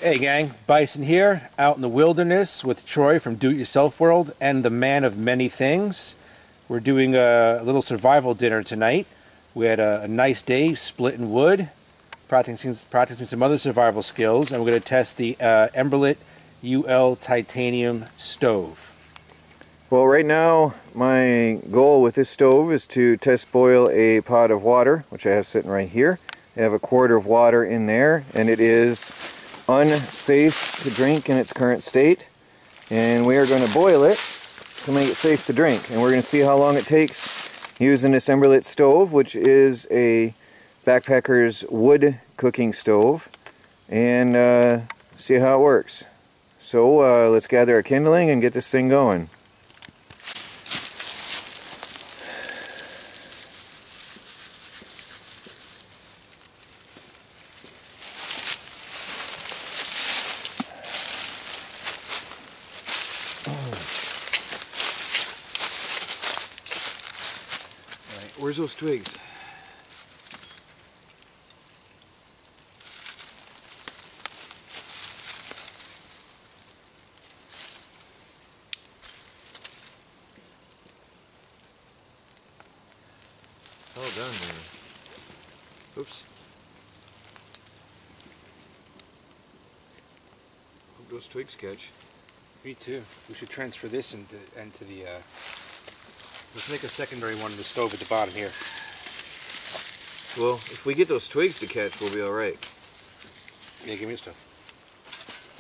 Hey gang, Bison here, out in the wilderness with Troy from Do It Yourself World and the Man of Many Things. We're doing a little survival dinner tonight. We had a nice day splitting wood, practicing some other survival skills, and we're going to test the Emberlit UL titanium stove. Well, right now my goal with this stove is to test boil a pot of water, which I have sitting right here. I have a quart of water in there, and it is unsafe to drink in its current state, and we are going to boil it to make it safe to drink. And we're going to see how long it takes using this Emberlit stove, which is a backpacker's wood cooking stove, and see how it works. So let's gather our kindling and get this thing going. Where's those twigs? All done there. Oops. Hope those twigs catch. Me too. We should transfer this into the... Let's make a secondary one in the stove at the bottom here. Well, if we get those twigs to catch, we'll be alright. Yeah, give me the stove.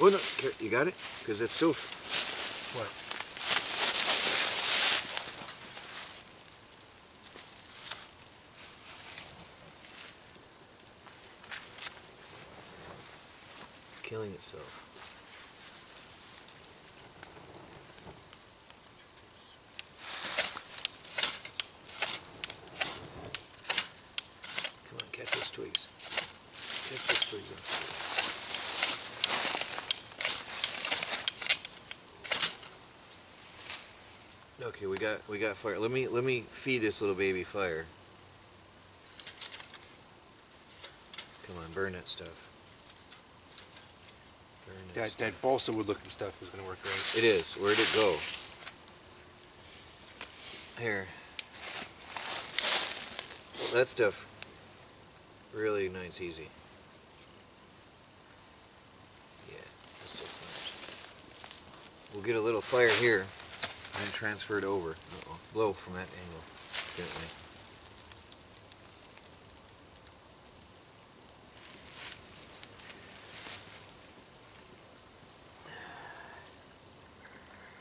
Oh no, you got it? Because it's still... What? It's killing itself. Come on, catch those twigs. Catch those twigs up. Okay, we got fire. Let me feed this little baby fire. Come on, burn that stuff. Burn That balsa wood looking stuff is going to work great. It is. Where'd it go? Here. That stuff really ignites easy. Yeah, that stuff burns. We'll get a little fire here and then transfer it over. Uh-oh. Blow from that angle. Gently.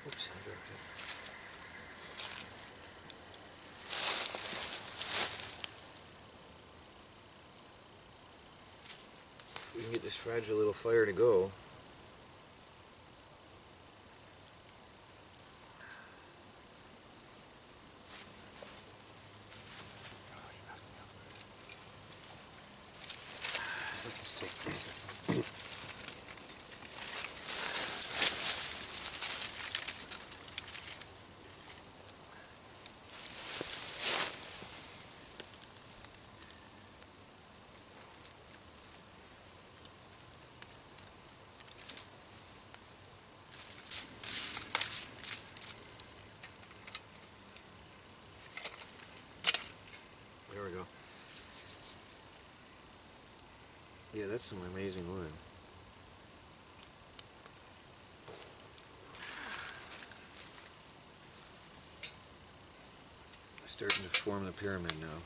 Oops, I dropped it. We can get this fragile little fire to go. There we go. Yeah, that's some amazing wood. Starting to form the pyramid now.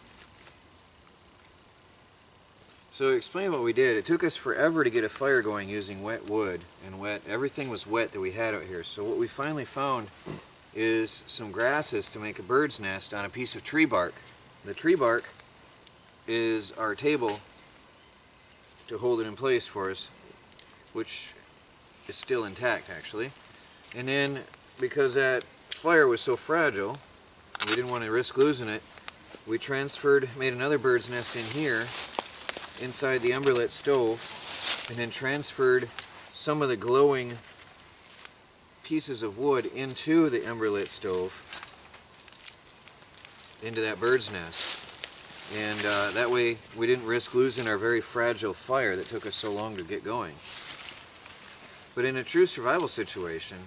So to explain what we did, it took us forever to get a fire going using wet wood and everything was wet that we had out here. So what we finally found is some grasses to make a bird's nest on a piece of tree bark. The tree bark is our table to hold it in place for us, which is still intact actually. And then because that fire was so fragile, we didn't want to risk losing it, we made another bird's nest in here inside the Emberlit stove, and then transferred some of the glowing pieces of wood into the Emberlit stove, into that bird's nest. And that way we didn't risk losing our very fragile fire that took us so long to get going. But in a true survival situation,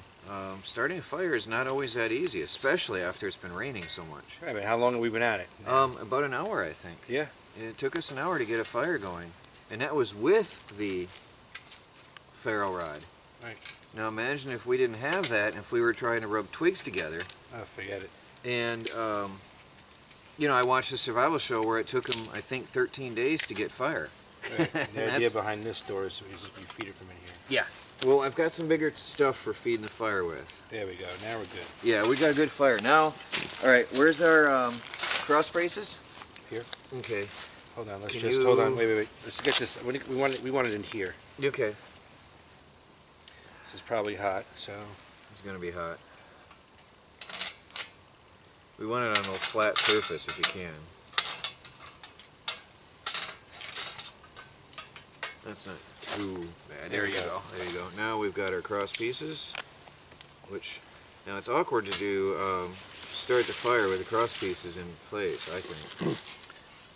starting a fire is not always that easy, especially after it's been raining so much. Right, but how long have we been at it? About an hour, I think. Yeah. It took us an hour to get a fire going, and that was with the ferro rod. Right. Now imagine if we didn't have that, and if we were trying to rub twigs together. Oh, forget it. And, you know, I watched a survival show where it took them, I think, 13 days to get fire. Right. The idea behind this door is you feed it from in here. Yeah. Well, I've got some bigger stuff for feeding the fire with. There we go. Now we're good. Yeah, we got a good fire. Now, all right, where's our cross braces? Here. Okay. Hold on. Hold on. Wait. Let's get this. We want it in here. Okay. This is probably hot, so. It's gonna be hot. We want it on a flat surface if you can. That's not too bad. There you go. There you go. Now we've got our cross pieces, which now it's awkward to do start the fire with the cross pieces in place, I think.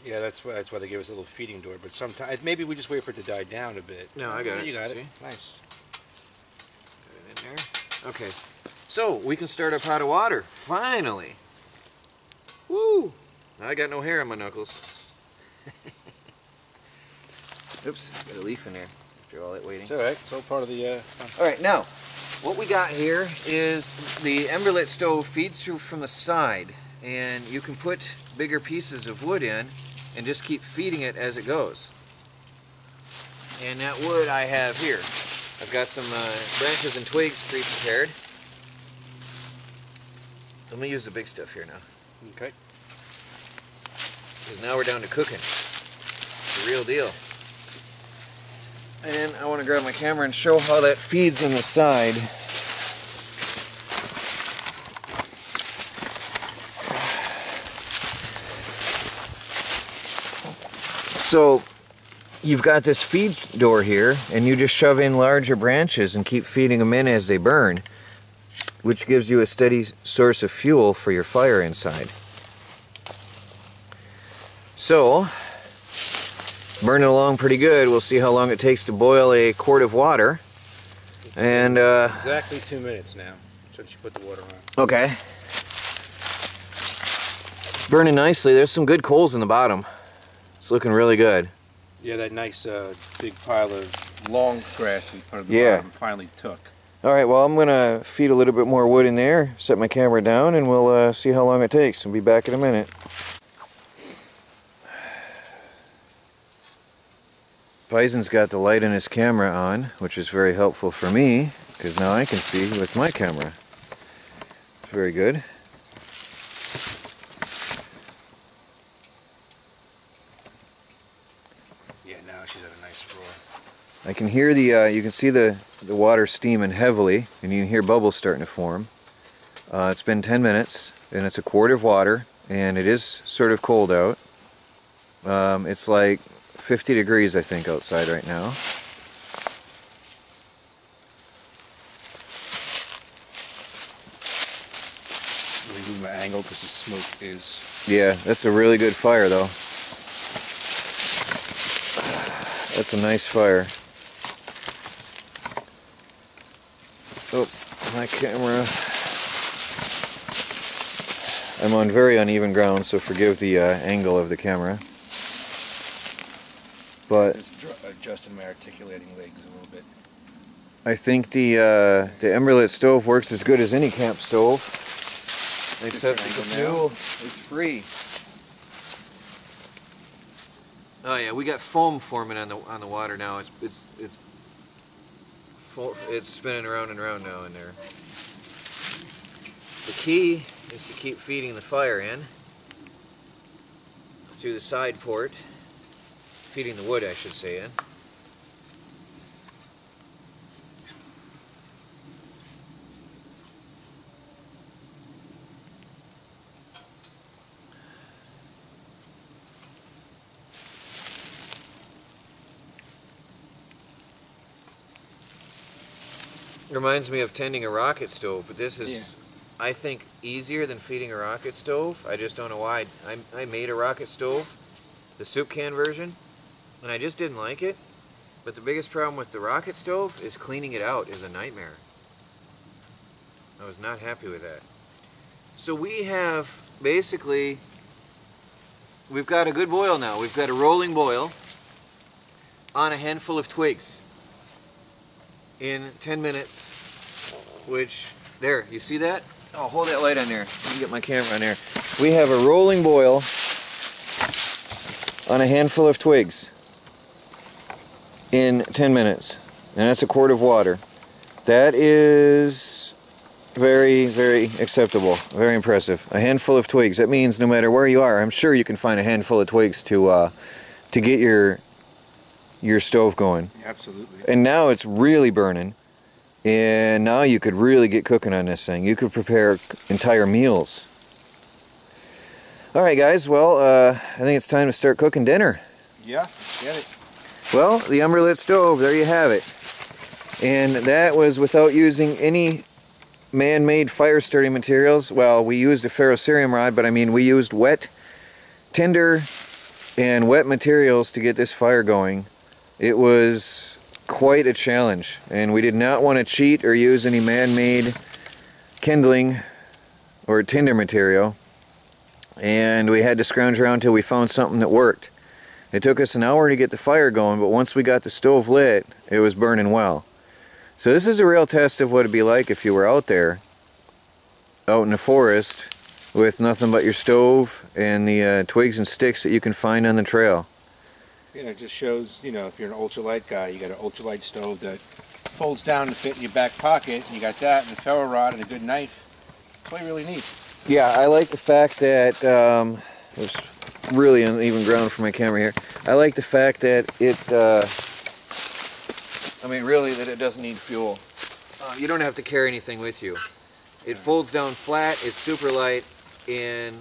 Yeah, that's why they gave us a little feeding door. But sometimes maybe we just wait for it to die down a bit. No, I got it. You got See? it. Nice. Got it in there. Okay. So we can start our pot of water. Finally. Woo! Now I got no hair on my knuckles. Oops, got a leaf in there after all that waiting. It's alright, it's all part of the Alright, now, what we got here is the Emberlit stove feeds through from the side, and you can put bigger pieces of wood in and just keep feeding it as it goes. And that wood I have here. I've got some branches and twigs pre-prepared. Let me use the big stuff here now. Okay. Because now we're down to cooking. It's the real deal. And I want to grab my camera and show how that feeds in the side. So you've got this feed door here, and you just shove in larger branches and keep feeding them in as they burn, which gives you a steady source of fuel for your fire inside. So, burning along pretty good. We'll see how long it takes to boil a quart of water. And exactly 2 minutes now since you put the water on. Okay. It's burning nicely. There's some good coals in the bottom. It's looking really good. Yeah, that nice big pile of long grass we put at the bottom finally took. Alright, well I'm going to feed a little bit more wood in there, set my camera down, and we'll see how long it takes. We'll be back in a minute. Bison's got the light in his camera on, which is very helpful for me, because now I can see with my camera. It's very good. Yeah, now she's at a nice roar. I can hear the, you can see the water steaming heavily, and you can hear bubbles starting to form. It's been 10 minutes, and it's a quart of water, and it is sort of cold out. It's like 50 degrees, I think, outside right now. Let me move my angle because the smoke is... Yeah, that's a really good fire, though. That's a nice fire. Oh, my camera. I'm on very uneven ground, so forgive the angle of the camera. But just adjusting my articulating legs a little bit. I think the Emberlit stove works as good as any camp stove. Except the fuel is free. Oh yeah, we got foam forming on the water now. It's spinning around and around now in there. The key is to keep feeding the fire in through the side port. Feeding the wood, I should say, in. Reminds me of tending a rocket stove, but this is, I think, easier than feeding a rocket stove. I just don't know why. I made a rocket stove, the soup can version, and I just didn't like it. But the biggest problem with the rocket stove is cleaning it out is a nightmare. I was not happy with that. So we have basically, we've got a good boil now. We've got a rolling boil on a handful of twigs in 10 minutes, which, there, you see that? Oh, hold that light on there. Let me get my camera on there. We have a rolling boil on a handful of twigs in 10 minutes. And that's a quart of water. That is very, very acceptable. Very impressive. A handful of twigs. That means no matter where you are, I'm sure you can find a handful of twigs to get your stove going. Absolutely. And now it's really burning. And now you could really get cooking on this thing. You could prepare entire meals. Alright guys, well, I think it's time to start cooking dinner. Yeah, get it. Well, the Emberlit stove, there you have it. And that was without using any man-made fire starting materials. Well, we used a ferrocerium rod, but I mean we used wet tinder and wet materials to get this fire going. It was quite a challenge, and we did not want to cheat or use any man-made kindling or tinder material, and we had to scrounge around till we found something that worked. It took us an hour to get the fire going, but once we got the stove lit, it was burning well. So this is a real test of what it'd be like if you were out there, out in the forest, with nothing but your stove and the twigs and sticks that you can find on the trail. You know, it just shows, you know, if you're an ultralight guy, you got an ultralight stove that folds down to fit in your back pocket, and you got that, and a ferro rod, and a good knife. It's really, really neat. Yeah, I like the fact that, there's really uneven ground for my camera here. I like the fact that it, I mean really that it doesn't need fuel. You don't have to carry anything with you. It folds down flat, it's super light, and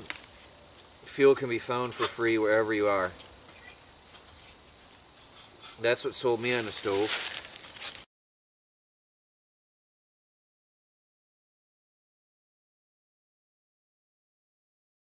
fuel can be found for free wherever you are. That's what sold me on the stove.